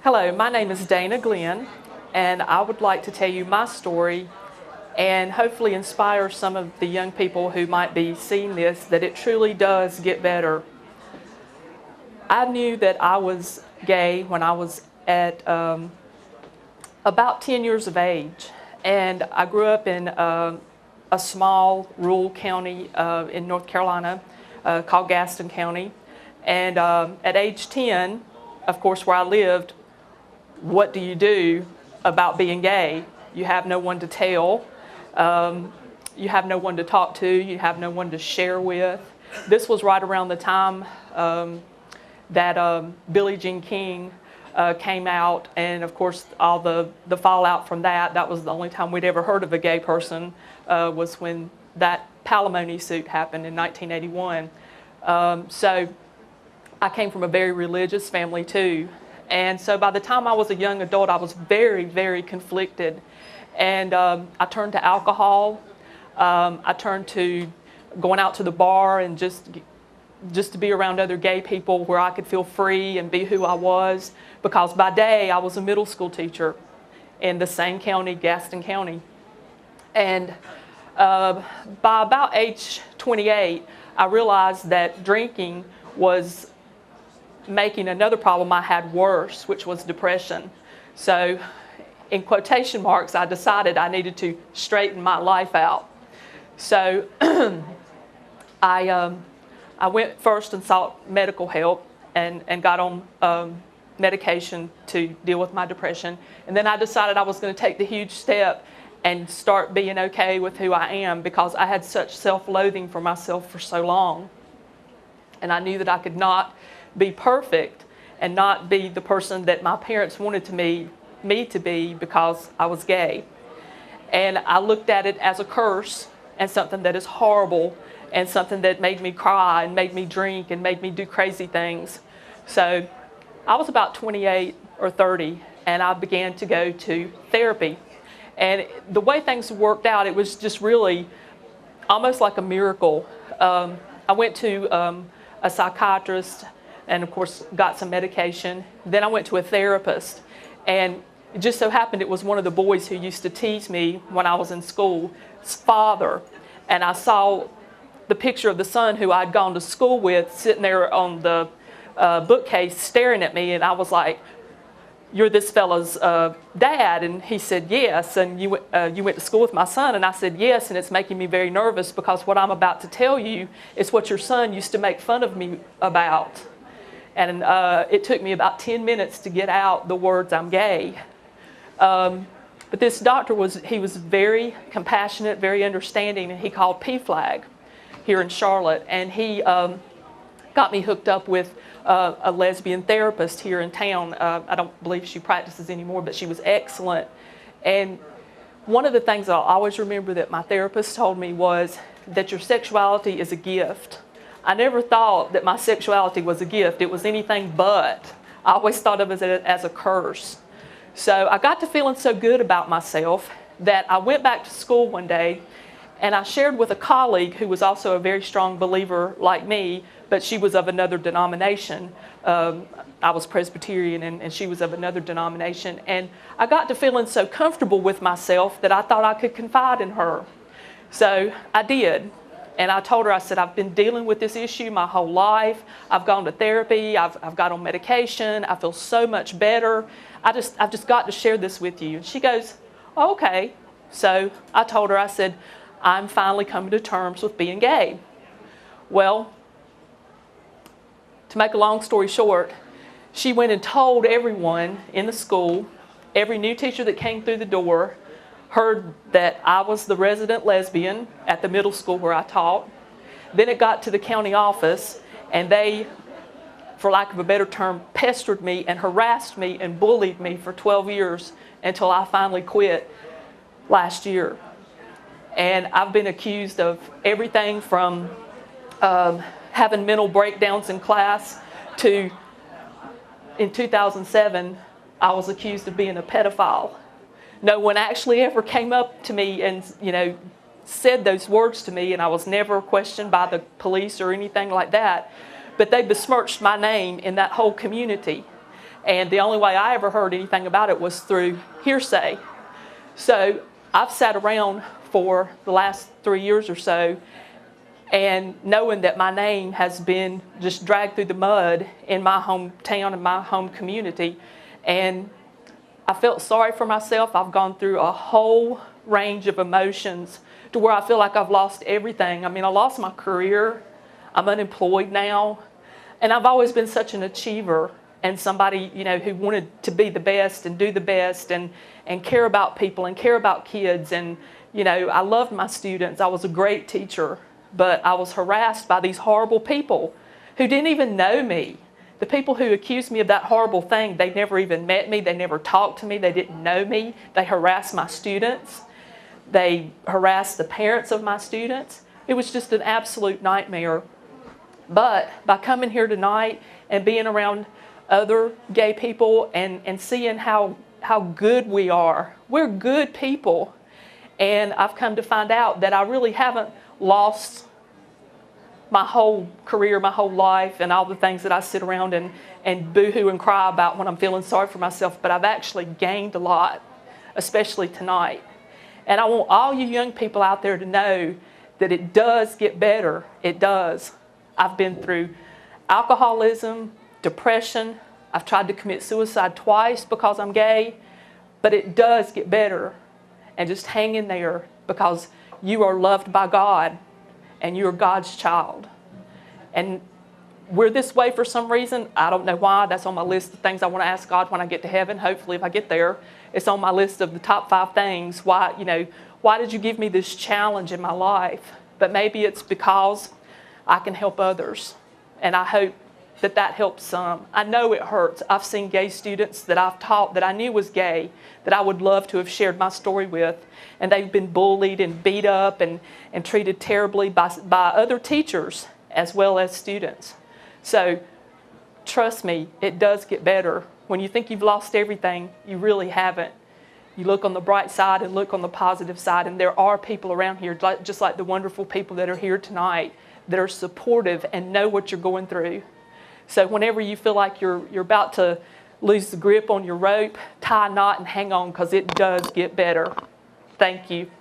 Hello, my name is Dana Glenn, and I would like to tell you my story and hopefully inspire some of the young people who might be seeing this that it truly does get better. I knew that I was gay when I was at about 10 years of age, and I grew up in a small rural county in North Carolina called Gaston County. And at age 10, of course, where I lived, what do you do about being gay? You have no one to tell. You have no one to talk to. You have no one to share with. This was right around the time that Billie Jean King came out, and of course all the fallout from that. That was the only time we'd ever heard of a gay person was when that palimony suit happened in 1981. So I came from a very religious family too. And so by the time I was a young adult, I was very, very conflicted. And I turned to alcohol. I turned to going out to the bar and just to be around other gay people where I could feel free and be who I was. Because by day, I was a middle school teacher in the same county, Gaston County. And by about age 28, I realized that drinking was making another problem I had worse, which was depression. So, in quotation marks, I decided I needed to straighten my life out. So, I went first and sought medical help and got on medication to deal with my depression. And then I decided I was going to take the huge step and start being okay with who I am, because I had such self-loathing for myself for so long. And I knew that I could not be perfect and not be the person that my parents wanted me to be because I was gay. And I looked at it as a curse and something that is horrible and something that made me cry and made me drink and made me do crazy things. So I was about 28 or 30 and I began to go to therapy. And the way things worked out, it was just really almost like a miracle. I went to a psychiatrist and of course got some medication. Then I went to a therapist, and it just so happened it was one of the boys who used to tease me when I was in school's father. And I saw the picture of the son who I'd gone to school with sitting there on the bookcase staring at me, and I was like, "You're this fella's dad?" And he said, "Yes." "And you went to school with my son?" And I said, "Yes, and it's making me very nervous because what I'm about to tell you is what your son used to make fun of me about." And it took me about 10 minutes to get out the words, "I'm gay." But this doctor was very compassionate, very understanding, and he called PFLAG here in Charlotte. And he got me hooked up with a lesbian therapist here in town. I don't believe she practices anymore, but she was excellent. And one of the things I'll always remember that my therapist told me was that your sexuality is a gift. I never thought that my sexuality was a gift. It was anything but. I always thought of it as a curse. So I got to feeling so good about myself that I went back to school one day and I shared with a colleague who was also a very strong believer like me, but she was of another denomination. I was Presbyterian and she was of another denomination. And I got to feeling so comfortable with myself that I thought I could confide in her. So I did. And I told her, I said, "I've been dealing with this issue my whole life. I've gone to therapy. I've got on medication. I feel so much better. I've just got to share this with you." And she goes, "Oh, okay." So I told her, I said, "I'm finally coming to terms with being gay." Well, to make a long story short, she went and told everyone in the school. Every new teacher that came through the door heard that I was the resident lesbian at the middle school where I taught. Then it got to the county office, and they, for lack of a better term, pestered me and harassed me and bullied me for 12 years until I finally quit last year. And I've been accused of everything from having mental breakdowns in class to, in 2007, I was accused of being a pedophile. No one actually ever came up to me and, said those words to me, and I was never questioned by the police or anything like that. But they besmirched my name in that whole community. And the only way I ever heard anything about it was through hearsay. So I've sat around for the last 3 years or so, and knowing that my name has been just dragged through the mud in my hometown and my home community, and I felt sorry for myself. I've gone through a whole range of emotions to where I feel like I've lost everything. I mean, I lost my career. I'm unemployed now. And I've always been such an achiever and somebody, you know, who wanted to be the best and do the best and care about people and care about kids. And, you know, I loved my students. I was a great teacher, but I was harassed by these horrible people who didn't even know me. The people who accused me of that horrible thing, they never even met me. They never talked to me. They didn't know me. They harassed my students. They harassed the parents of my students. It was just an absolute nightmare. But by coming here tonight and being around other gay people and seeing how good we are, we're good people. And I've come to find out that I really haven't lost my whole career, my whole life, and all the things that I sit around and boo-hoo and cry about when I'm feeling sorry for myself, but I've actually gained a lot, especially tonight. And I want all you young people out there to know that it does get better. It does. I've been through alcoholism, depression. I've tried to commit suicide twice because I'm gay, but it does get better. And just hang in there, because you are loved by God and you're God's child. And we're this way for some reason. I don't know why. That's on my list of things I want to ask God when I get to heaven. Hopefully, if I get there, it's on my list of the top 5 things. Why, you know, why did you give me this challenge in my life? But maybe it's because I can help others. And I hope that that helps some. I know it hurts. I've seen gay students that I've taught that I knew was gay, that I would love to have shared my story with, and they've been bullied and beat up and treated terribly by other teachers as well as students. So trust me, it does get better. When you think you've lost everything, you really haven't. You look on the bright side and look on the positive side, and there are people around here, just like the wonderful people that are here tonight, that are supportive and know what you're going through. So whenever you feel like you're about to lose the grip on your rope, tie a knot and hang on, because it does get better. Thank you.